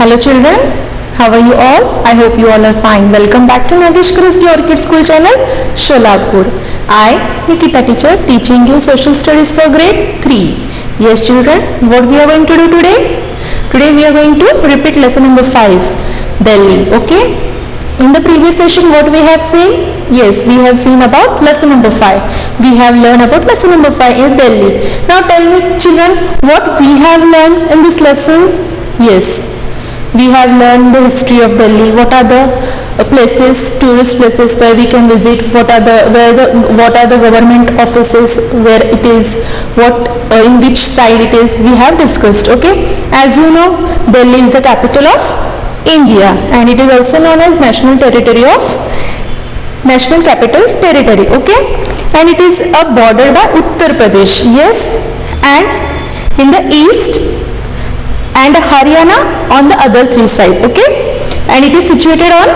Hello children, how are you all? I hope you all are fine. Welcome back to Nagesh Krisgi Orchid School channel, Sholapur. I, Nikita teacher, teaching you social studies for grade 3. Yes children, what we are going to do today? Today we are going to repeat lesson number 5, Delhi, okay? In the previous session what we have seen? Yes, we have seen about lesson number 5. We have learned about lesson number 5 in Delhi. Now tell me children, what we have learned in this lesson? Yes, we have learned the history of Delhi. What are the places, tourist places where we can visit? What are the government offices where it is? In which side it is? We have discussed. Okay. As you know, Delhi is the capital of India, and it is also known as National Capital Territory. Okay, and it is bordered by Uttar Pradesh. Yes, and in the east and Haryana on the other three sides, okay, and it is situated on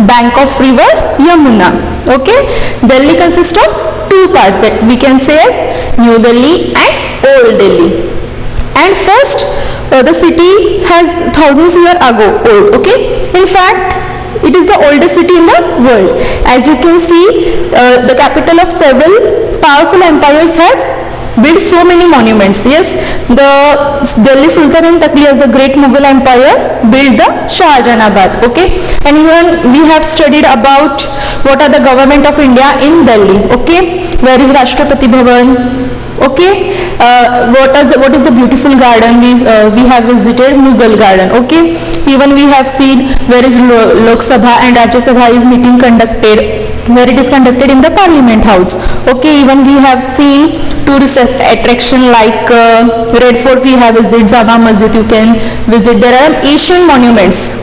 bank of river Yamuna. Okay, Delhi consists of two parts that we can say as New Delhi and Old Delhi. And first, the city has thousands years ago old. Okay, in fact, it is the oldest city in the world. As you can see, the capital of several powerful empires has built so many monuments. Yes, the Delhi Sultanate Takhlias, the great Mughal Empire, built the Shahjahanabad. Okay, and even we have studied about what are the government of India in Delhi. Okay, where is Rashtrapati Bhavan? Okay, what is the beautiful garden? We have visited Mughal garden. Okay, even we have seen where is Lok Sabha and Rajya Sabha is meeting conducted, where it is conducted in the Parliament House. Okay, even we have seen tourist attraction like Red Fort. We have visited Jama Masjid. You can visit. There are Asian monuments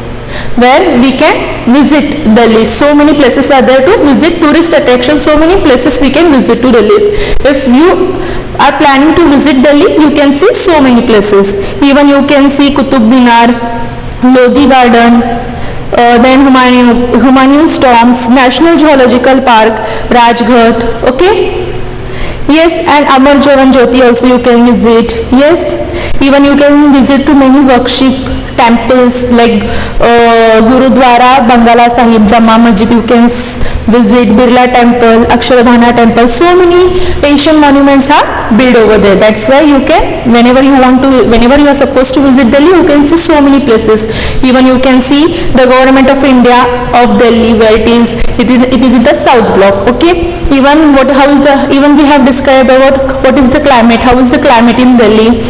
where we can visit Delhi. So many places are there to visit, tourist attractions. So many places we can visit to Delhi. If you are planning to visit Delhi, you can see so many places. Even you can see Qutub Minar, Lodi Garden, then Humayun's Tombs, National Zoological Park, Rajghat. Okay. Yes, and Amar Jawan Jyoti also you can visit. Yes, even you can visit to many worship temples like Gurudwara, Bangala Sahib, Jama Masjid. You can visit Birla Temple, Akshardhana Temple. So many Asian monuments are built over there. That's why you can, whenever you are supposed to visit Delhi, you can see so many places. Even you can see the government of India of Delhi, where it is in the south block. Okay. Even we have described about what is the climate, how is the climate in Delhi.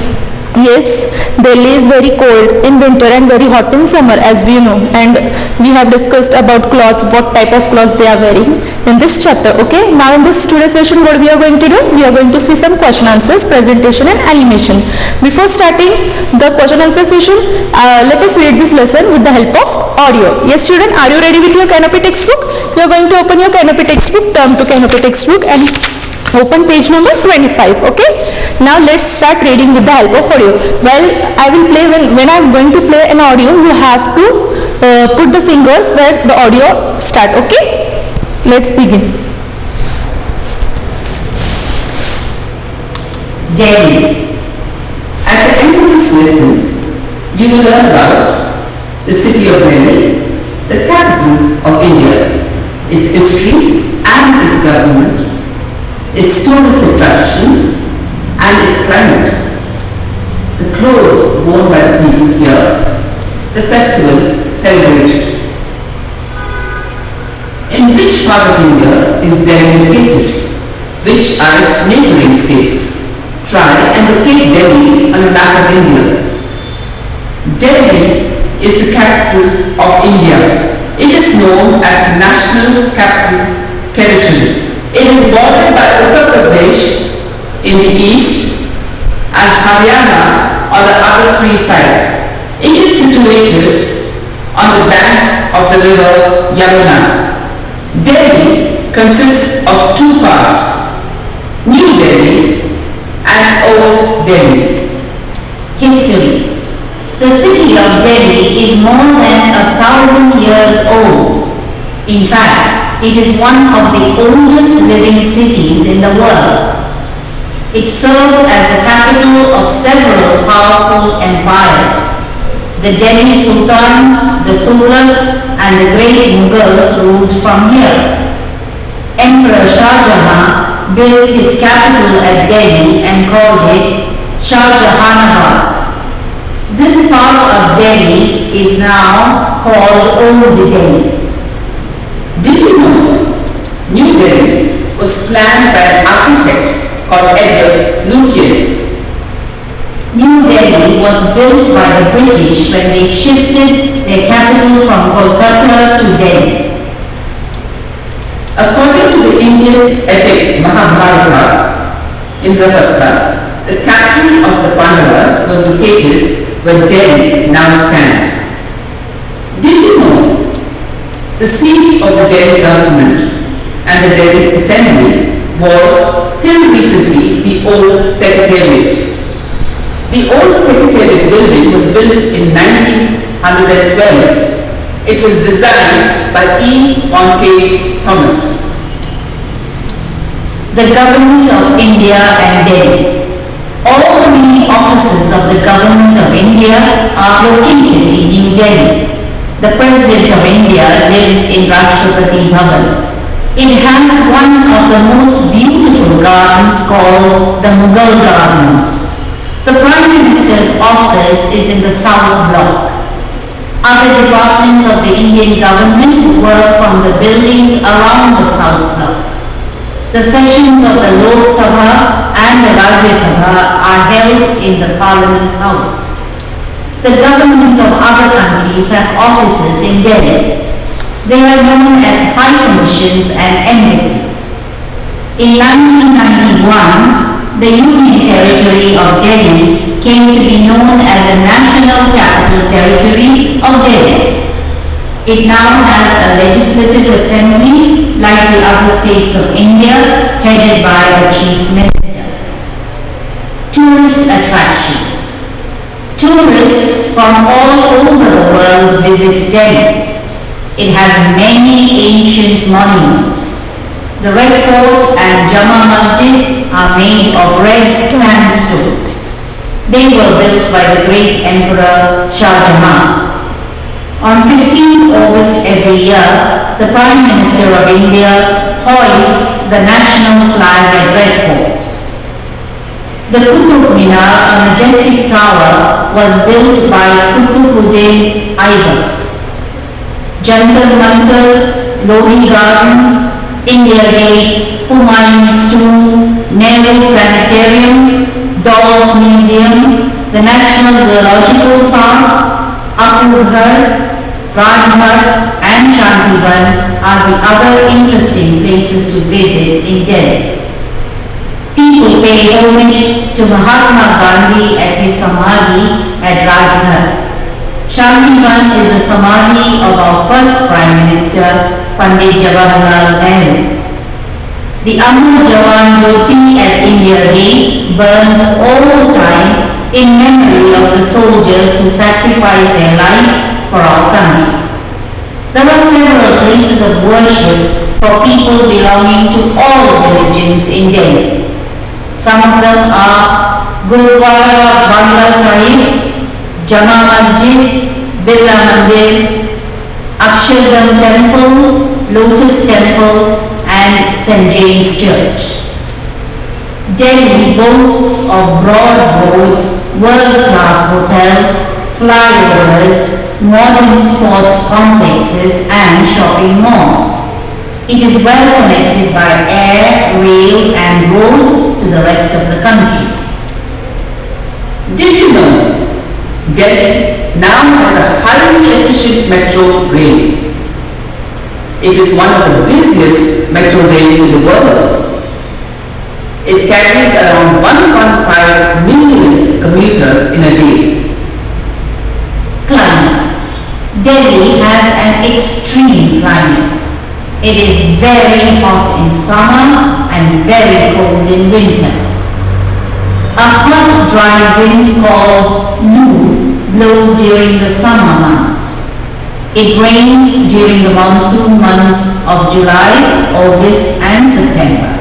Yes, Delhi is very cold in winter and very hot in summer, as we know, and we have discussed about clothes, what type of clothes they are wearing in this chapter. Okay, now in this today's session what we are going to do, we are going to see some question answers, presentation and animation. Before starting the question answer session, let us read this lesson with the help of audio. Yes children, are you ready with your Canopy textbook? You are going to open your Canopy textbook, turn to Canopy textbook and open page number 25. Okay, now let's start reading with the help of audio. Well, I will play when I am going to play an audio, you have to put the fingers where the audio start. Okay, let's begin. Delhi. At the end of this lesson, you will learn about the city of Delhi, the capital of India, its history and its government, its tourist attractions and its climate, the clothes worn by the people here, the festivals celebrated. In which part of India is Delhi located? Which are its neighboring states? Try and locate Delhi on the map of India. Delhi is the capital of India. It is known as the National Capital Territory. It is bordered by Uttar Pradesh in the east and Haryana on the other three sides. It is situated on the banks of the river Yamuna. Delhi consists of two parts, New Delhi and Old Delhi. History. The city of Delhi is more than 1,000 years old. In fact, it is one of the oldest living cities in the world. It served as the capital of several powerful empires. The Delhi Sultans, the Tughlaqs and the great Mughals ruled from here. Emperor Shah Jahan built his capital at Delhi and called it Shah Jahanabad. This part of Delhi is now called Old Delhi. Did you know New Delhi was planned by an architect called Edward Lutyens? New Delhi was built by the British when they shifted their capital from Kolkata to Delhi. According to the Indian epic Mahabharata, Indraprastha, the capital of the Pandavas was located where Delhi now stands. Did you know the seat of the Delhi government and the Delhi Assembly was till recently the old Secretariat? The old Secretariat building was built in 1912. It was designed by E. Montague Thomas. The Government of India and Delhi. All the main offices of the Government of India are located in New Delhi. The President of India lives in Rashtrapati Bhavan. It has one of the most beautiful gardens called the Mughal Gardens. The Prime Minister's office is in the South Block. Other departments of the Indian government work from the buildings around the South Block. The sessions of the Lok Sabha and the Rajya Sabha are held in the Parliament House. The governments of other countries have offices in Delhi. They are known as High Commissions and Embassies. In 1991, the Union Territory of Delhi came to be known as the National Capital Territory of Delhi. It now has a legislative assembly like the other states of India, headed by a chief minister. Tourist attractions. Tourists from all over the world visit Delhi. It has many ancient monuments. The Red Fort and Jama Masjid are made of red sandstone. They were built by the great Emperor Shah Jahan. On 15th August every year, the Prime Minister of India hoists the national flag at Red Fort. The Qutub Minar, a majestic tower, was built by Qutubuddin Aibak. Jantar Mantar, Lodi Garden, India Gate, Humayun's Tomb, Nehru Planetarium, Dolls Museum, the National Zoological Park, Akurghar, Rajghat and Shantiban are the other interesting places to visit in Delhi. People pay homage to Mahatma Gandhi at his Samadhi at Rajghat. Shantiban is the Samadhi of our first Prime Minister, Pandit Jawaharlal Nehru. The Amar Jawan Jyoti at India Gate burns all the time in memory of the soldiers who sacrificed their lives for our country. There are several places of worship for people belonging to all religions in Delhi. Some of them are Gurudwara Bangla Sahib, Jama Masjid, Birla Mandir, Akshardham Temple, Lotus Temple and St. James Church. Delhi boasts of broad roads, world-class hotels, flyovers, modern sports complexes and shopping malls. It is well connected by air, rail and road to the rest of the country. Did you know Delhi now has a highly efficient metro rail? It is one of the busiest metro rails in the world. It carries around 1.5 million commuters in a day. Climate. Delhi has an extreme climate. It is very hot in summer and very cold in winter. A hot, dry wind called Loo blows during the summer months. It rains during the monsoon months of July, August and September.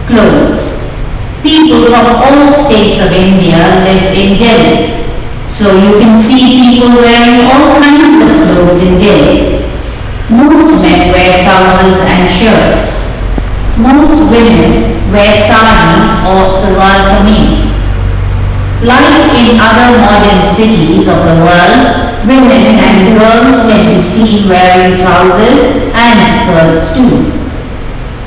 Clothes. People from all states of India live in Delhi. So you can see people wearing all kinds of clothes in Delhi. Most men wear trousers and shirts. Most women wear sari or salwar kameez. Like in other modern cities of the world, women and girls can be seen wearing trousers and skirts too.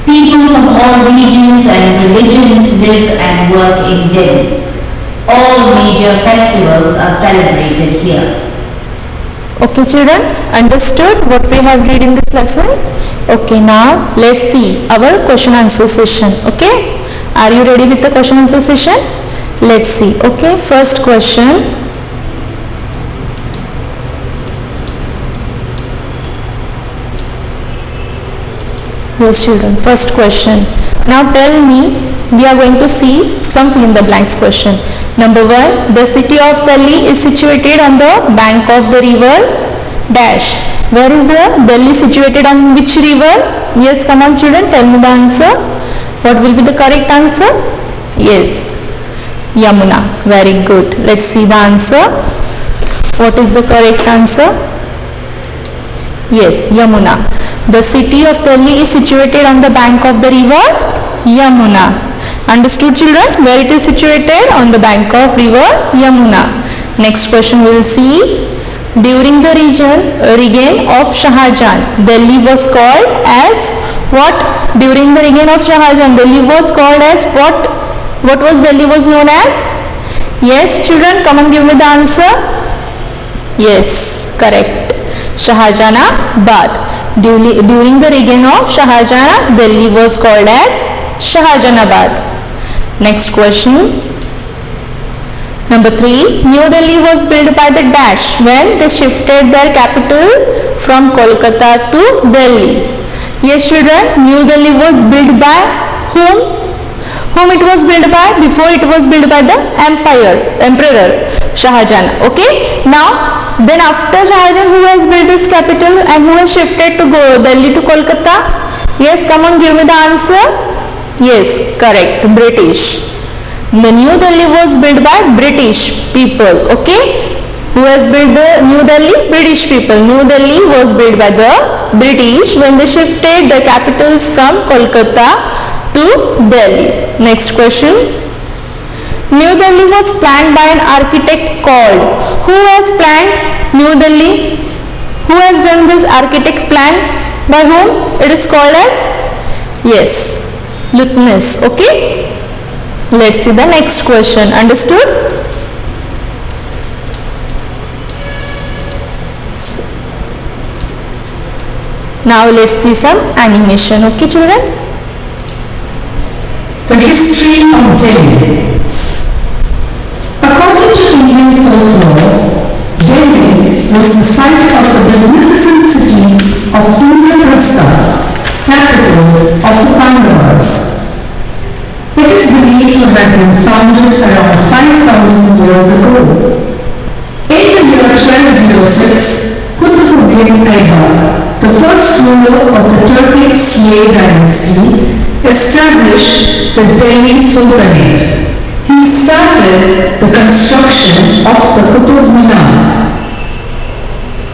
People from all regions and religions live and work in Delhi. All major festivals are celebrated here. Okay children, understood what we have read in this lesson? Okay, now let's see our question answer session. Okay, are you ready with the question answer session? Let's see. Okay, first question. Yes children, first question. Now tell me, we are going to see some fill in the blanks question. Number 1, the city of Delhi is situated on the bank of the river dash. Where is the Delhi situated, on which river? Yes, come on children, tell me the answer. What will be the correct answer? Yes, Yamuna. Very good. Let's see the answer. What is the correct answer? Yes, Yamuna. The city of Delhi is situated on the bank of the river Yamuna. Understood children? Where it is situated? On the bank of river Yamuna. Next question we will see. During the reign of Shah Jahan, Delhi was called as what? During the reign of Shah Jahan, Delhi was called as what? What was Delhi was known as? Yes children, come and give me the answer. Yes, correct. Shahjahanabad. During the reign of Shah Jahan, Delhi was called as Shahjahanabad. Next question. Number 3. New Delhi was built by the dash when they shifted their capital from Kolkata to Delhi. Yes children, New Delhi was built by whom? Whom it was built by? Before it was built by the Emperor Shah Jahan. Okay. Now, then after Shah Jahan, who has built this capital and who has shifted to Delhi to Kolkata? Yes, come on, give me the answer. Yes, correct. British. The New Delhi was built by British people. Okay. Who has built the New Delhi? British people. New Delhi was built by the British when they shifted the capitals from Kolkata to Delhi. Next question. New Delhi was planned by an architect called. Who has planned New Delhi? Who has done this architect plan? By whom? It is called as? Yes, Iltutmish. Okay. Let's see the next question. Understood? Now let's see some animation. Okay children? The history of Delhi. According to Indian folklore, Delhi was the site of the magnificent city of Indraprastha, capital of the Pandavas. It is believed to have been founded around 5,000 years ago. In the year 1206, Qutbuddin Aibak, the first ruler of the Turkic slave dynasty, established the Delhi Sultanate. He started the construction of the Qutub Minar.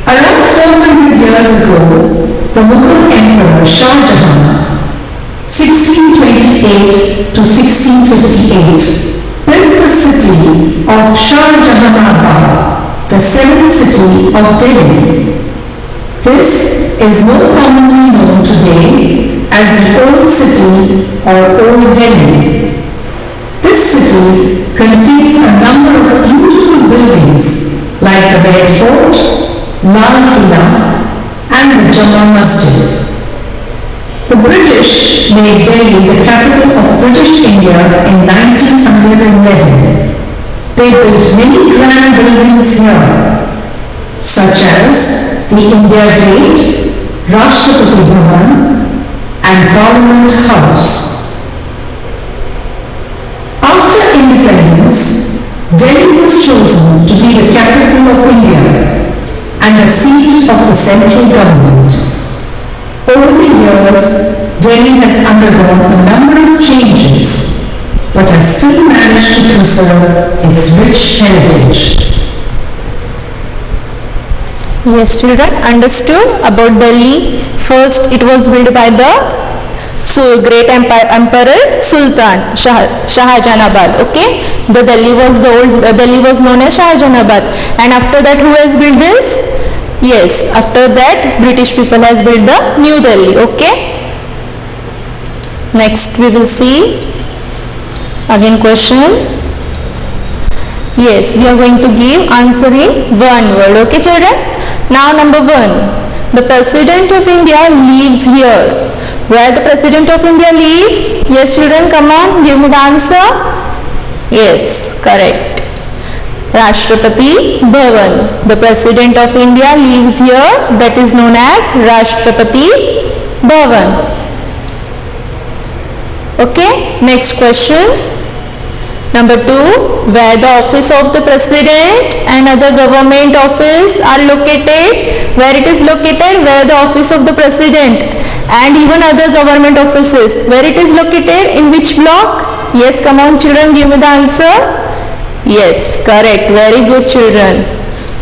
Around 400 years ago, the Mughal Emperor Shah Jahan, 1628 to 1658, built the city of Shahjahanabad, the seventh city of Delhi. This is more commonly known today as the Old City or Old Delhi. This city contains a number of beautiful buildings like the Red Fort, Lal Qila and the Jama Masjid. The British made Delhi the capital of British India in 1911. They built many grand buildings here, such as the India Gate, Rashtrapati Bhavan and Parliament House. After independence, Delhi was chosen to be the capital of India and the seat of the central government. Over the years, Delhi has undergone a number of changes, but has still managed to preserve its rich heritage. Yes, children, understood about Delhi. First, it was built by the great emperor Sultan Shahjahanabad. Okay, the Delhi was known as Shahjahanabad, and after that, who has built this? Yes, after that, British people has built the New Delhi. Okay. Next, we will see again question. Yes, we are going to give answer in one word. Okay, children. Now, number 1. The President of India lives here. Where the President of India live? Yes, children, come on, give me the answer. Yes, correct. Rashtrapati Bhavan. The President of India lives here. That is known as Rashtrapati Bhavan. Okay, next question. Number 2, where the office of the President and other government office are located. Where it is located? Where the office of the President and even other government offices. Where it is located? In which block? Yes, come on children, give me the answer. Yes, correct. Very good children.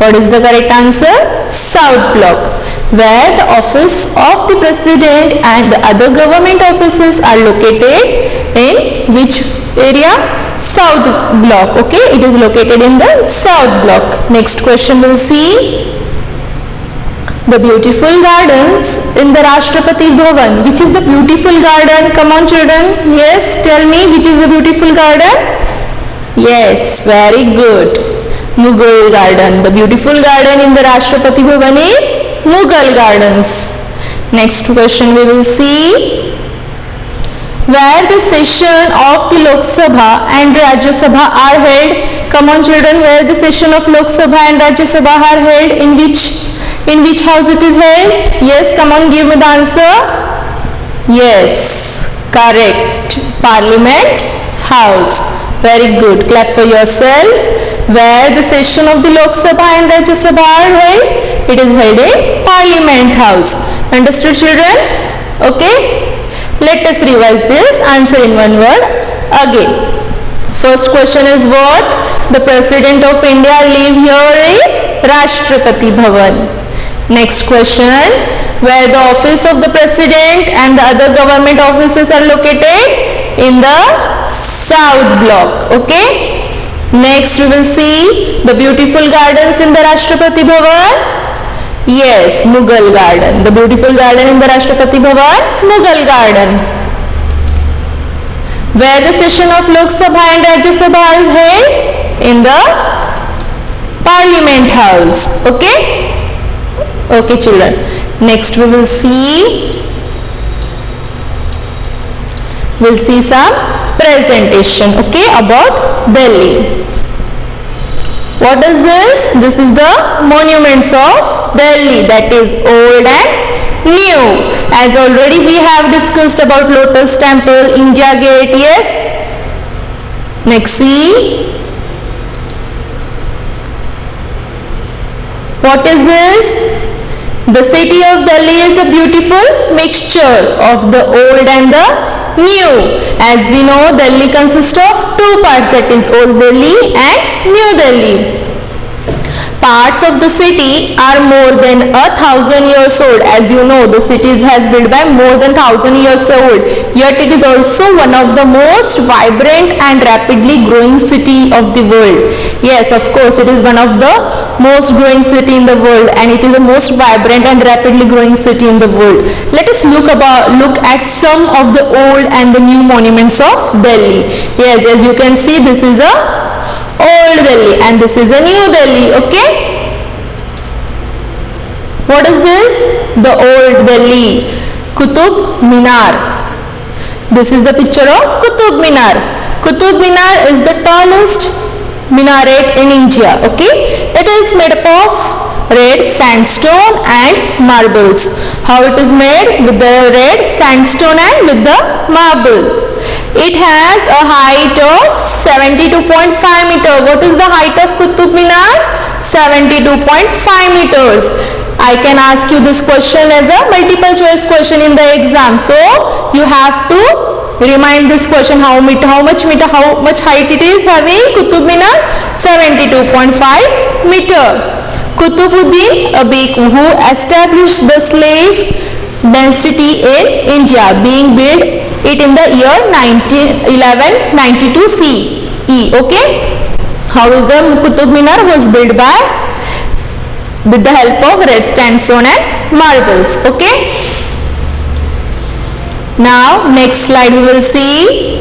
What is the correct answer? South block. Where the office of the President and the other government offices are located in which area? South block. Okay, it is located in the south block. Next question we'll see. The beautiful gardens in the Rashtrapati Bhavan. Which is the beautiful garden? Come on children. Yes, tell me which is the beautiful garden? Yes, very good. Mughal garden. The beautiful garden in the Rashtrapati Bhavan is Mughal gardens. Next question we will see. Where the session of the Lok Sabha and Rajya Sabha are held. Come on children, where the session of Lok Sabha and Rajya Sabha are held, in which house it is held? Yes, come on, give me the answer. Yes, correct. Parliament House. Very good, clap for yourself. Where the session of the Lok Sabha and Rajya Sabha are held? It is held in Parliament House. Understood children? Okay. Let us revise this answer in one word again. First question is what? The President of India live here is Rashtrapati Bhavan. Next question. Where the office of the President and the other government offices are located? In the South block. Okay. Next we will see the beautiful gardens in the Rashtrapati Bhavan. Yes, Mughal garden. The beautiful garden in the Rashtrapati Bhavan, Mughal garden. Where the session of Lok Sabha and Rajya Sabha is held? In the Parliament House. Okay? Okay children. Next we will see some presentation, okay, about Delhi. What is this? This is the monuments of Delhi, that is old and new. As already we have discussed about Lotus Temple, India Gate, yes. Next see. What is this? The city of Delhi is a beautiful mixture of the old and the new. As we know, Delhi consists of two parts, that is Old Delhi and New Delhi. Parts of the city are more than 1,000 years old. As you know, the city has built by more than 1,000 years old. Yet it is also one of the most vibrant and rapidly growing city of the world. Yes, of course, it is one of the most growing city in the world, and it is the most vibrant and rapidly growing city in the world. Let us look at some of the old and the new monuments of Delhi. Yes, as you can see, this is a Old Delhi and this is a New Delhi. Okay, what is this? The Old Delhi Qutub Minar. This is the picture of Qutub Minar. Qutub Minar is the tallest minaret in India. Okay, it is made up of red sandstone and marbles. How it is made? With the red sandstone and with the marble. It has a height of 72.5 meter. What is the height of Qutub Minar? 72.5 meters. I can ask you this question as a multiple choice question in the exam. So you have to remind this question, how much height it is having Qutub Minar? 72.5 meter. Qutbuddin Aibeck, who established the slave density in India, being built it in the year 1192 CE. Okay, how is the Qutub Minar? Was built by with the help of red sandstone and marbles. Okay, now next slide we will see.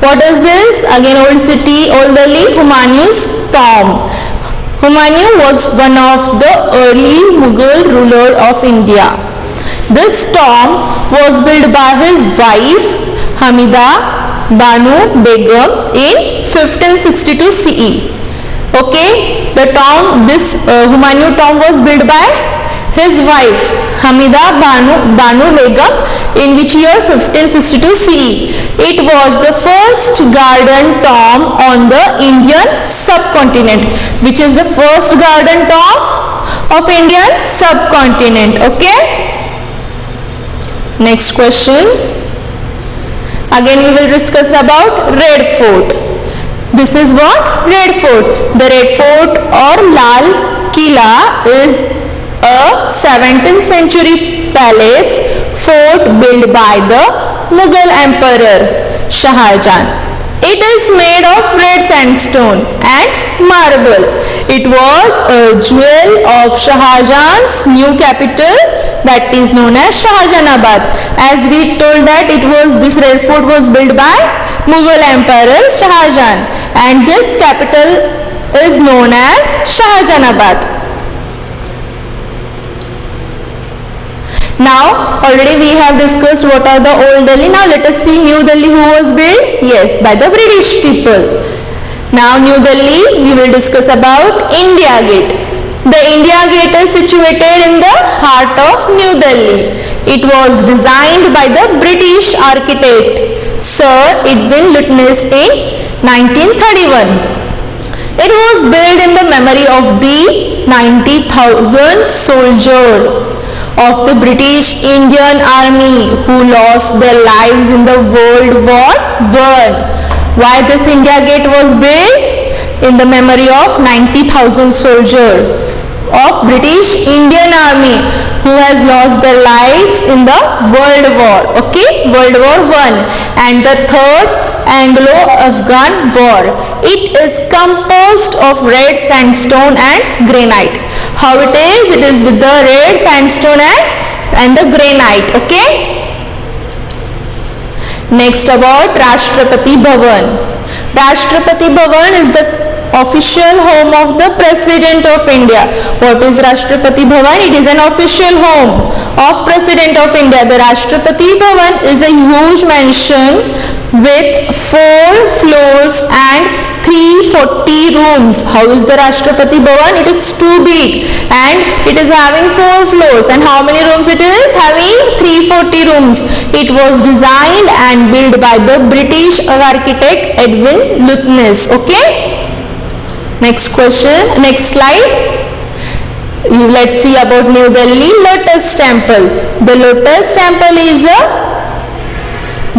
What is this? Again old city, Old Delhi, Humayun's tomb. Humayun was one of the early Mughal ruler of India. This tomb was built by his wife Hamida Banu Begum in 1562 CE. Okay, the tomb, this Humayun tomb was built by his wife Hamida Banu Begum in which year? 1562 CE. It was the first garden tomb on the Indian subcontinent. Which is the first garden tomb of Indian subcontinent? Okay. Next question. Again we will discuss about Red Fort. This is what? Red Fort. The Red Fort or Lal Killa is a 17th century palace fort built by the Mughal Emperor Shah Jahan. It is made of red sandstone and marble. It was a jewel of Shah Jahan's new capital, that is known as Shahjahanabad. As we told that this Red Fort was built by Mughal Emperor Shah Jahan, and this capital is known as Shahjahanabad. Now already we have discussed what are the Old Delhi. Now let us see New Delhi, who was built? Yes, by the British people. Now New Delhi, we will discuss about India Gate. The India Gate is situated in the heart of New Delhi. It was designed by the British architect Sir Edwin Lutyens in 1931. It was built in the memory of the 90,000 soldiers of the British Indian Army who lost their lives in the World War I. Why this India Gate was built? In the memory of 90,000 soldiers of British Indian Army who has lost their lives in the World War. Okay, World War I and the Third Anglo-Afghan War. It is composed of red sandstone and granite. How it is? It is with the red sandstone and the granite. Okay. Next about Rashtrapati Bhavan. Rashtrapati Bhavan is the official home of the President of India. What is Rashtrapati Bhavan? It is an official home of President of India. The Rashtrapati Bhavan is a huge mansion with 4 floors and 340 rooms. How is the Rashtrapati Bhavan? It is too big and it is having 4 floors. And how many rooms it is? Having 340 rooms. It was designed and built by the British architect Edwin Lutyens. Okay. Next question, next slide. Let's see about New Delhi Lotus Temple. The Lotus Temple is a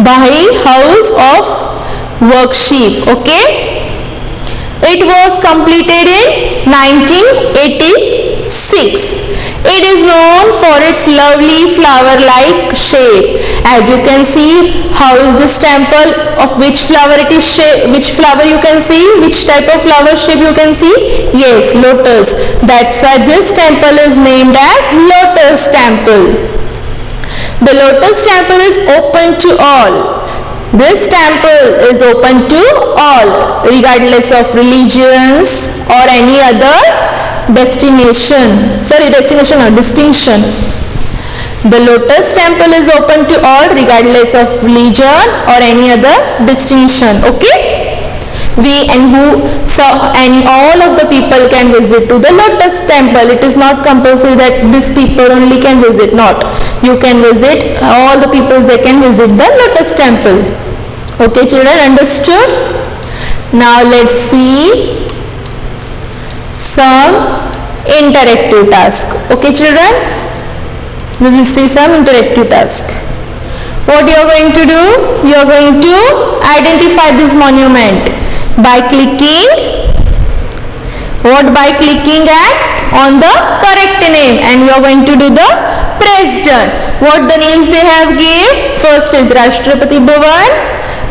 Baha'i house of worship. Okay. It was completed in 1986. It is known for its lovely flower-like shape. As you can see, how is this temple, of which flower it is shape, which flower you can see, which type of flower shape you can see? Yes, lotus. That's why this temple is named as Lotus Temple. The Lotus Temple is open to all. This temple is open to all, regardless of religions or any other distinction. The Lotus Temple is open to all, regardless of religion or any other distinction. Okay. And all of the people can visit to the Lotus Temple. It is not compulsory that these people only can visit. Not. You can visit, all the people they can visit the Lotus Temple. Okay children, understood? Now let's see some interactive task. Okay children, we will see some interactive task. What you are going to do? You are going to identify this monument by clicking. What? By clicking at on the correct name, and we are going to do the press done. What the names they have gave? First is Rashtrapati Bhavan,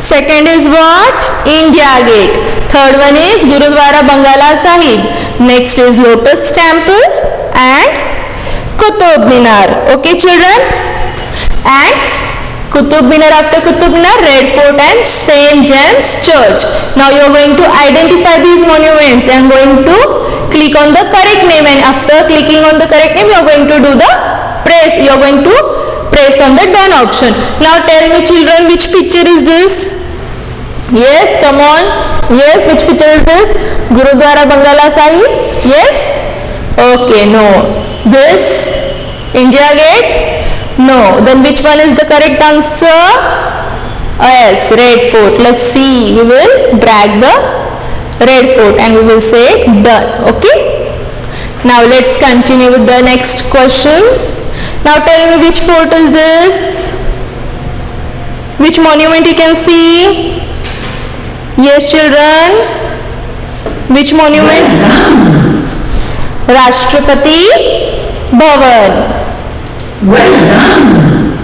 second is what? India Gate, third one is Gurudwara Bangala Sahib, next is Lotus Temple and Qutub Minar. Okay children, and Qutub Minar, after Qutub Minar, Red Fort and St. James Church. Now you are going to identify these monuments and going to click on the correct name, and after clicking on the correct name you are going to do the press. You are going to press on the done option. Now tell me children, which picture is this? Yes, come on. Yes, which picture is this? Gurudwara Bangala Sahib? Yes? Okay, no. This? India Gate? No. Then which one is the correct answer? Yes, Red Fort. Let's see. We will drag the Red Fort and we will say done. Okay? Now let's continue with the next question. Now tell me, which fort is this? Which monument you can see? Yes children, which monuments? Rashtrapati Bhavan. Well done.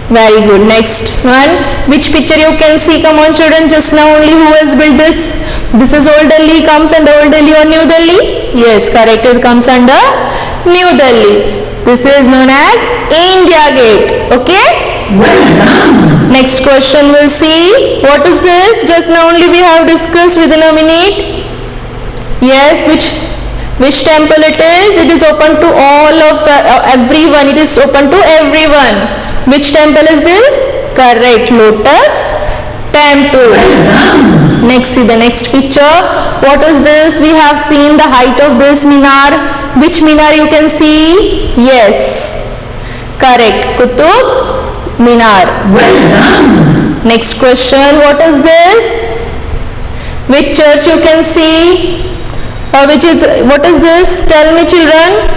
Very good. Next one, which picture you can see? Come on children, just now only who has built this? This is Old Delhi, comes under Old Delhi or New Delhi? Yes, correct, it comes under New Delhi. This is known as India Gate. Okay? Well done. Next question we'll see. What is this? Just now only we have discussed within a minute. Yes, which temple it is? It is open to all of everyone. It is open to everyone. Which temple is this? Correct, Lotus Temple. Well done. Next, see the next picture. What is this? We have seen the height of this minar. Which minar you can see? Yes, correct, Qutub Minar. Well done. Next question, what is this? Which church you can see? What is this? Tell me children.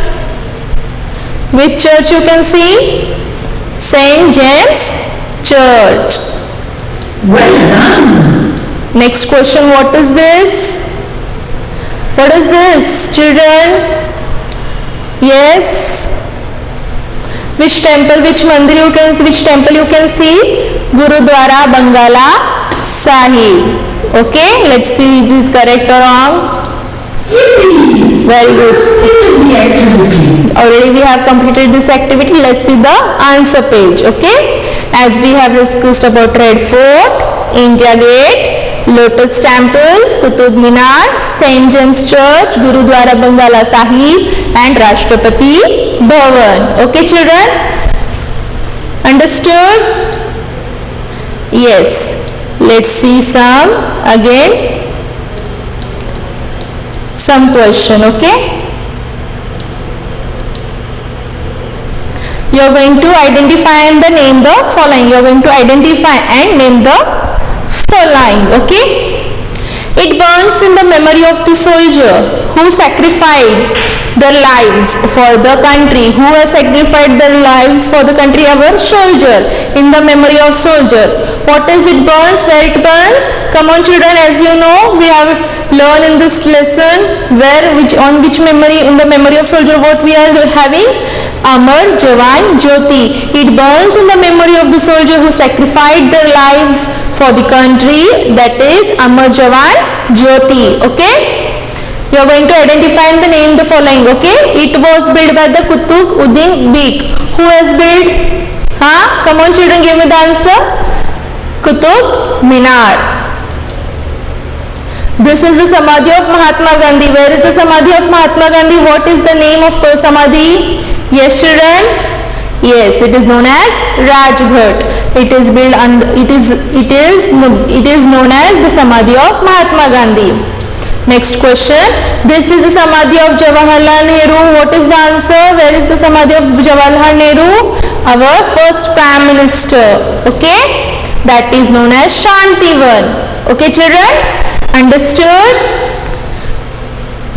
Which church you can see? St. James Church. Well done. Next question, what is this? What is this children? Yes. Which temple, which mandir you can see, which temple you can see? Gurudwara Bangala Sahib. Okay, let's see is this correct or wrong. Very good. Already we have completed this activity. Let's see the answer page. Okay, as we have discussed about Red Fort, India Gate, Lotus Temple, Qutub Minar, St. James Church, Gurudwara Bangala Sahib and Rashtrapati Bhavan. Okay children? Understood? Yes. Let's see some question. Okay? You are going to identify and name the following. You are going to identify and name the following. Okay? It burns in the memory of the soldier who sacrificed their lives for the country. Who has sacrificed their lives for the country? Our soldier. In the memory of soldier. What is it burns? Where it burns? Come on children, as you know, we have learned in this lesson on which memory, in the memory of soldier, what we are having? Amar Jawan Jyoti. It burns in the memory of the soldier who sacrificed their lives for the country. That is Amar Jawan Jyoti. Okay? You are going to identify and name the following. Okay? It was built by the Qutb-ud-Din Beg. Who has built? Come on children, give me the answer. Qutub Minar. This is the Samadhi of Mahatma Gandhi. Where is the Samadhi of Mahatma Gandhi? What is the name of Samadhi? Yes children? Yes, it is known as Rajghat. It is built on it is known as the Samadhi of Mahatma Gandhi. Next question. This is the Samadhi of Jawaharlal Nehru. What is the answer? Where is the Samadhi of Jawaharlal Nehru? Our first Prime Minister. Okay? That is known as Shantivan. Okay children? Understood?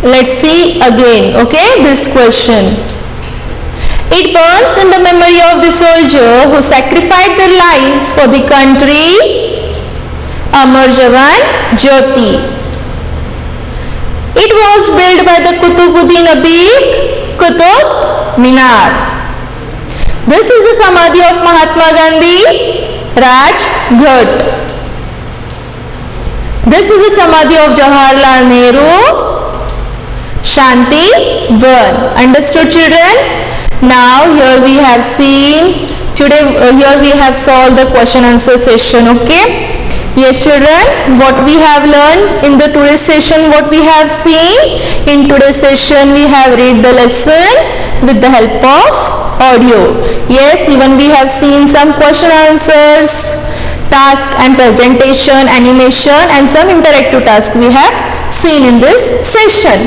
Let's see again. Okay? This question. It burns in the memory of the soldier who sacrificed their lives for the country. Amar Jawan Jyoti. It was built by the Qutb-ud-Din Beg. Qutub Minar. This is the Samadhi of Mahatma Gandhi, Rajghat. This is the Samadhi of Jawaharlal Nehru, Shanti Wan. Understood, children? Now here we have seen, today here we have solved the question answer session, okay? Yes, children, what we have learned in the today's session, what we have seen in today's session, we have read the lesson with the help of audio. Yes, even we have seen some question answers, task and presentation, animation, and some interactive task we have seen in this session.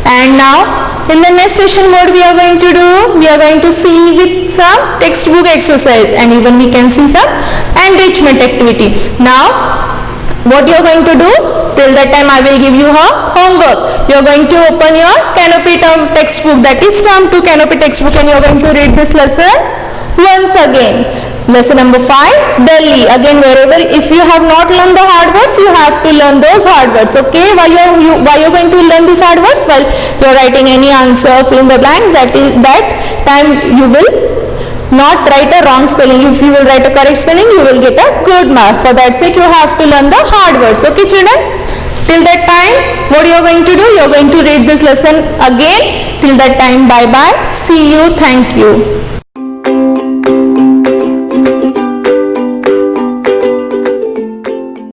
And now in the next session what we are going to do, we are going to see with some textbook exercise, and even we can see some enrichment activity. Now what you are going to do, till that time I will give you a homework. You are going to open your Canopy term textbook, that is term 2 Canopy textbook, and you are going to read this lesson once again. Lesson number 5, Delhi. Again, wherever, if you have not learned the hard words, you have to learn those hard words, okay? Why you are going to learn these hard words? Well, you are writing any answer, fill in the blanks, that time you will not write a wrong spelling. If you will write a correct spelling, you will get a good mark. For that sake, you have to learn the hard words, okay, children? Till that time, what you are going to do? You are going to read this lesson again. Till that time, bye-bye. See you. Thank you.